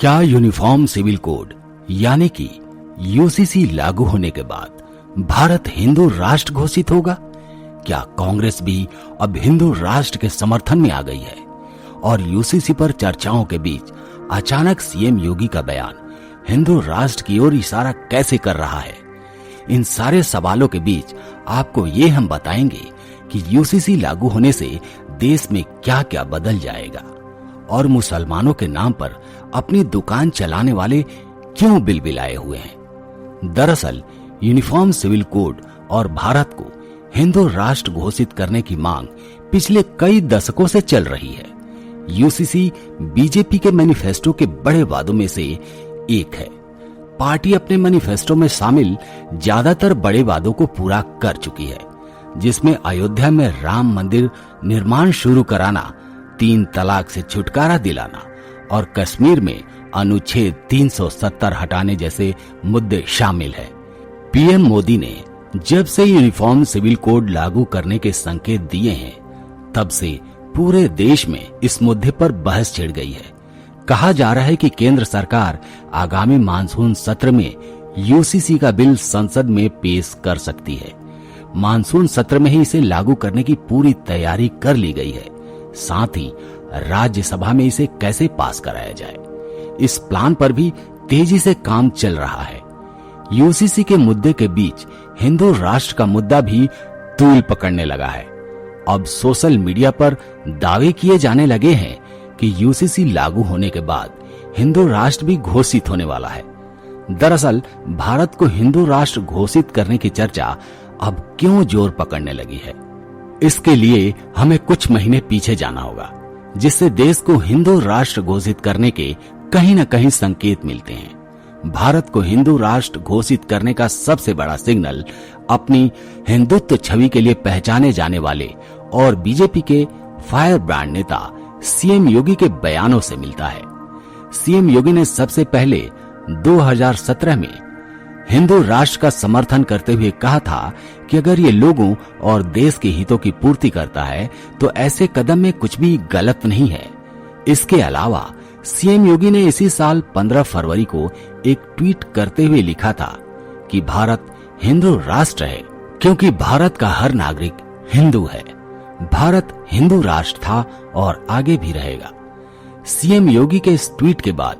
क्या uniform civil code यानी कि यूसीसी लागू होने के बाद भारत हिंदू राष्ट्र घोषित होगा? क्या कांग्रेस भी अब हिंदू राष्ट्र के समर्थन में आ गई है? और यूसीसी पर चर्चाओं के बीच अचानक सीएम योगी का बयान हिंदू राष्ट्र की ओर इशारा कैसे कर रहा है? इन सारे सवालों के बीच आपको ये हम बताएंगे कि यूसीसी लागू होने से देश में क्या क्या बदल जाएगा और मुसलमानों के नाम पर अपनी दुकान चलाने वाले क्यों बिलबिलाए हुए हैं। दरअसल यूनिफॉर्म सिविल कोड और भारत को हिंदू राष्ट्र घोषित करने की मांग पिछले कई दशकों से चल रही है। यूसीसी बीजेपी के मैनिफेस्टो के बड़े वादों में से एक है। पार्टी अपने मैनिफेस्टो में शामिल ज्यादातर बड़े वादों को पूरा कर चुकी है, जिसमें अयोध्या में राम मंदिर निर्माण शुरू कराना, 3 तलाक से छुटकारा दिलाना और कश्मीर में अनुच्छेद 370 हटाने जैसे मुद्दे शामिल हैं। पीएम मोदी ने जब से यूनिफॉर्म सिविल कोड लागू करने के संकेत दिए हैं, तब से पूरे देश में इस मुद्दे पर बहस छिड़ गई है। कहा जा रहा है कि केंद्र सरकार आगामी मानसून सत्र में यूसीसी का बिल संसद में पेश कर सकती है। मानसून सत्र में ही इसे लागू करने की पूरी तैयारी कर ली गई है। साथ ही राज्यसभा में इसे कैसे पास कराया जाए, इस प्लान पर भी तेजी से काम चल रहा है। यूसीसी के मुद्दे के बीच हिंदू राष्ट्र का मुद्दा भी तूल पकड़ने लगा है। अब सोशल मीडिया पर दावे किए जाने लगे हैं कि यूसीसी लागू होने के बाद हिंदू राष्ट्र भी घोषित होने वाला है। दरअसल भारत को हिंदू राष्ट्र घोषित करने की चर्चा अब क्यों जोर पकड़ने लगी है, इसके लिए हमें कुछ महीने पीछे जाना होगा, जिससे देश को हिंदू राष्ट्र घोषित करने के कहीं न कहीं संकेत मिलते हैं। भारत को हिंदू राष्ट्र घोषित करने का सबसे बड़ा सिग्नल अपनी हिंदुत्व छवि के लिए पहचाने जाने वाले और बीजेपी के फायर ब्रांड नेता सीएम योगी के बयानों से मिलता है। सीएम योगी ने सबसे पहले 2017 में हिंदू राष्ट्र का समर्थन करते हुए कहा था कि अगर ये लोगों और देश के हितों की पूर्ति करता है तो ऐसे कदम में कुछ भी गलत नहीं है। इसके अलावा सीएम योगी ने इसी साल 15 फरवरी को एक ट्वीट करते हुए लिखा था कि भारत हिंदू राष्ट्र है क्योंकि भारत का हर नागरिक हिंदू है। भारत हिंदू राष्ट्र था और आगे भी रहेगा। सीएम योगी के इस ट्वीट के बाद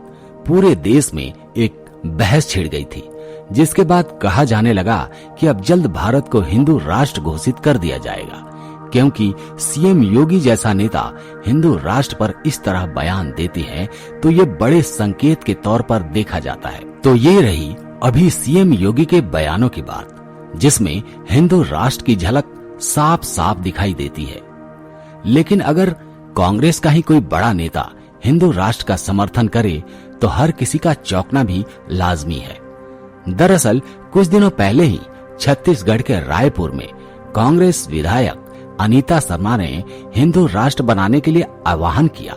पूरे देश में एक बहस छिड़ गई थी, जिसके बाद कहा जाने लगा कि अब जल्द भारत को हिंदू राष्ट्र घोषित कर दिया जाएगा, क्योंकि सीएम योगी जैसा नेता हिंदू राष्ट्र पर इस तरह बयान देते हैं तो ये बड़े संकेत के तौर पर देखा जाता है। तो ये रही अभी सीएम योगी के बयानों की बात, जिसमें हिंदू राष्ट्र की झलक साफ साफ दिखाई देती है। लेकिन अगर कांग्रेस का ही कोई बड़ा नेता हिंदू राष्ट्र का समर्थन करे तो हर किसी का चौंकना भी लाजमी है। दरअसल कुछ दिनों पहले ही छत्तीसगढ़ के रायपुर में कांग्रेस विधायक अनीता शर्मा ने हिंदू राष्ट्र बनाने के लिए आह्वान किया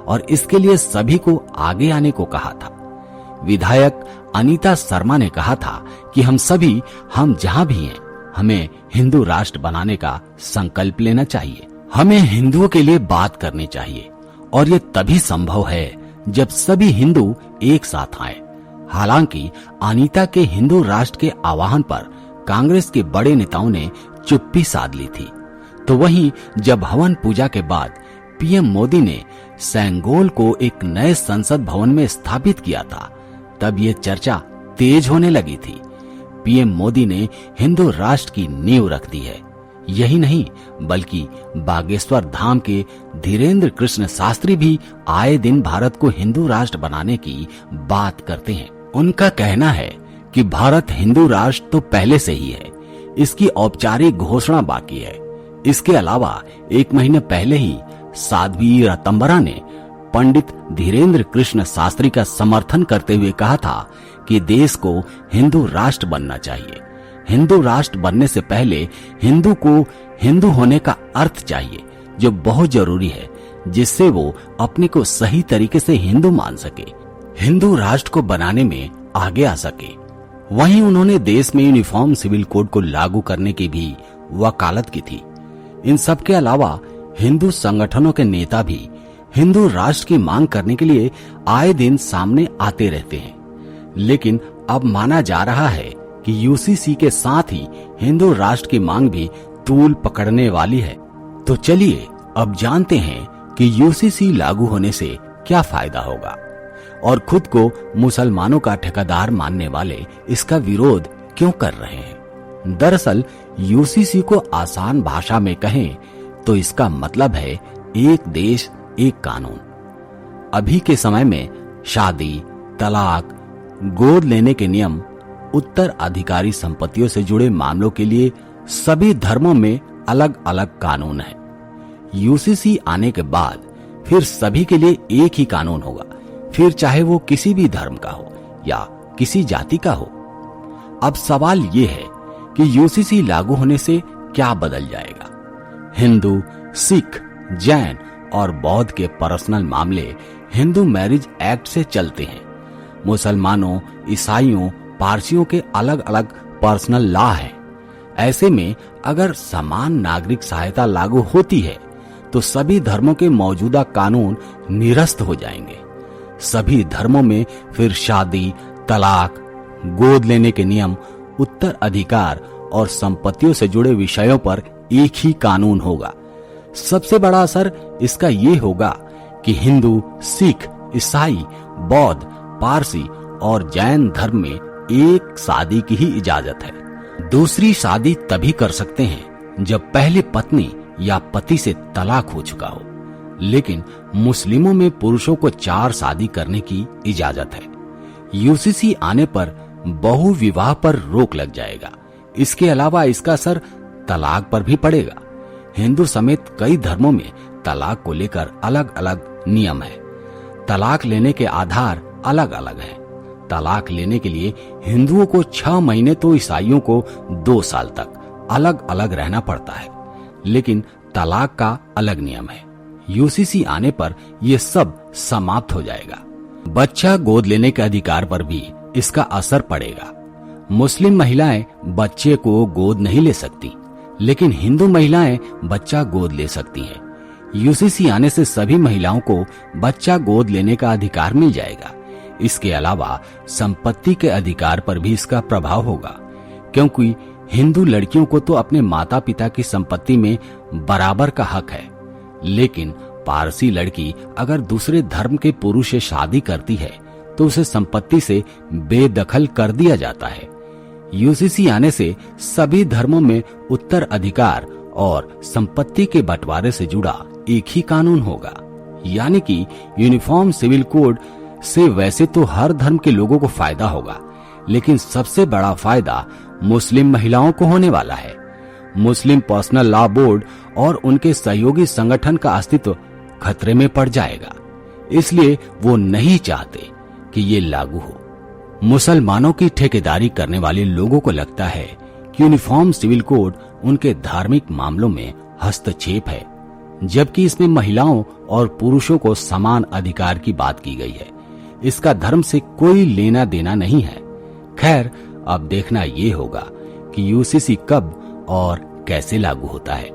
और इसके लिए सभी को आगे आने को कहा था। विधायक अनीता शर्मा ने कहा था कि हम जहां भी हैं, हमें हिंदू राष्ट्र बनाने का संकल्प लेना चाहिए। हमें हिंदुओं के लिए बात करनी चाहिए और ये तभी संभव है जब सभी हिंदू एक साथ आए। हालांकि अनीता के हिंदू राष्ट्र के आह्वान पर कांग्रेस के बड़े नेताओं ने चुप्पी साध ली थी। तो वहीं जब हवन पूजा के बाद पीएम मोदी ने सेंगोल को एक नए संसद भवन में स्थापित किया था, तब ये चर्चा तेज होने लगी थी। पीएम मोदी ने हिंदू राष्ट्र की नींव रख दी है। यही नहीं बल्कि बागेश्वर धाम के धीरेन्द्र कृष्ण शास्त्री भी आए दिन भारत को हिंदू राष्ट्र बनाने की बात करते हैं। उनका कहना है कि भारत हिंदू राष्ट्र तो पहले से ही है, इसकी औपचारिक घोषणा बाकी है। इसके अलावा 1 महीने पहले ही साध्वी रतंबरा ने पंडित धीरेन्द्र कृष्ण शास्त्री का समर्थन करते हुए कहा था कि देश को हिंदू राष्ट्र बनना चाहिए। हिंदू राष्ट्र बनने से पहले हिंदू को हिंदू होने का अर्थ चाहिए, जो बहुत जरूरी है, जिससे वो अपने को सही तरीके से हिंदू मान सके, हिंदू राष्ट्र को बनाने में आगे आ सके। वहीं उन्होंने देश में यूनिफॉर्म सिविल कोड को लागू करने की भी वकालत की थी। इन सब के अलावा हिंदू संगठनों के नेता भी हिंदू राष्ट्र की मांग करने के लिए आए दिन सामने आते रहते हैं, लेकिन अब माना जा रहा है कि यूसीसी के साथ ही हिंदू राष्ट्र की मांग भी तूल पकड़ने वाली है। तो चलिए अब जानते हैं कि यूसीसी लागू होने से क्या फायदा होगा और खुद को मुसलमानों का ठेकेदार मानने वाले इसका विरोध क्यों कर रहे हैं। दरअसल यूसीसी को आसान भाषा में कहें तो इसका मतलब है एक देश एक कानून। अभी के समय में शादी, तलाक, गोद लेने के नियम, उत्तराधिकारी संपत्तियों से जुड़े मामलों के लिए सभी धर्मों में अलग अलग कानून है। यूसीसी आने के बाद फिर सभी के लिए एक ही कानून होगा, फिर चाहे वो किसी भी धर्म का हो या किसी जाति का हो। अब सवाल ये है कि यूसीसी लागू होने से क्या बदल जाएगा। हिंदू, सिख, जैन और बौद्ध के पर्सनल मामले हिंदू मैरिज एक्ट से चलते हैं। मुसलमानों, ईसाइयों, पारसियों के अलग अलग पर्सनल लॉ हैं। ऐसे में अगर समान नागरिक सहायता लागू होती है तो सभी धर्मों के मौजूदा कानून निरस्त हो जाएंगे। सभी धर्मों में फिर शादी, तलाक, गोद लेने के नियम, उत्तराधिकार और संपत्तियों से जुड़े विषयों पर एक ही कानून होगा। सबसे बड़ा असर इसका ये होगा कि हिंदू, सिख, ईसाई, बौद्ध, पारसी और जैन धर्म में एक शादी की ही इजाजत है। दूसरी शादी तभी कर सकते हैं जब पहले पत्नी या पति से तलाक हो चुका हो, लेकिन मुस्लिमों में पुरुषों को 4 शादी करने की इजाजत है। यूसीसी आने पर बहु विवाह पर रोक लग जाएगा। इसके अलावा इसका असर तलाक पर भी पड़ेगा। हिंदू समेत कई धर्मों में तलाक को लेकर अलग अलग नियम है। तलाक लेने के आधार अलग अलग हैं। तलाक लेने के लिए हिंदुओं को 6 महीने तो ईसाइयों को 2 साल तक अलग अलग रहना पड़ता है, लेकिन तलाक का अलग नियम है। यूसीसी आने पर यह सब समाप्त हो जाएगा। बच्चा गोद लेने के अधिकार पर भी इसका असर पड़ेगा। मुस्लिम महिलाएं बच्चे को गोद नहीं ले सकती, लेकिन हिंदू महिलाएं बच्चा गोद ले सकती हैं। यूसीसी आने से सभी महिलाओं को बच्चा गोद लेने का अधिकार मिल जाएगा। इसके अलावा संपत्ति के अधिकार पर भी इसका प्रभाव होगा, क्योंकि हिंदू लड़कियों को तो अपने माता पिता की संपत्ति में बराबर का हक है, लेकिन पारसी लड़की अगर दूसरे धर्म के पुरुष से शादी करती है तो उसे संपत्ति से बेदखल कर दिया जाता है। यूसीसी आने से सभी धर्मों में उत्तराधिकार और संपत्ति के बंटवारे से जुड़ा एक ही कानून होगा। यानी कि यूनिफॉर्म सिविल कोड से वैसे तो हर धर्म के लोगों को फायदा होगा, लेकिन सबसे बड़ा फायदा मुस्लिम महिलाओं को होने वाला है। मुस्लिम पर्सनल लॉ बोर्ड और उनके सहयोगी संगठन का अस्तित्व खतरे में पड़ जाएगा, इसलिए वो नहीं चाहते कि ये लागू हो। मुसलमानों की ठेकेदारी करने वाले लोगों को लगता है कि यूनिफॉर्म सिविल कोड उनके धार्मिक मामलों में हस्तक्षेप है, जबकि इसमें महिलाओं और पुरुषों को समान अधिकार की बात की गई है। इसका धर्म से कोई लेना देना नहीं है। खैर, अब देखना ये होगा कि यूसीसी कब और कैसे लागू होता है।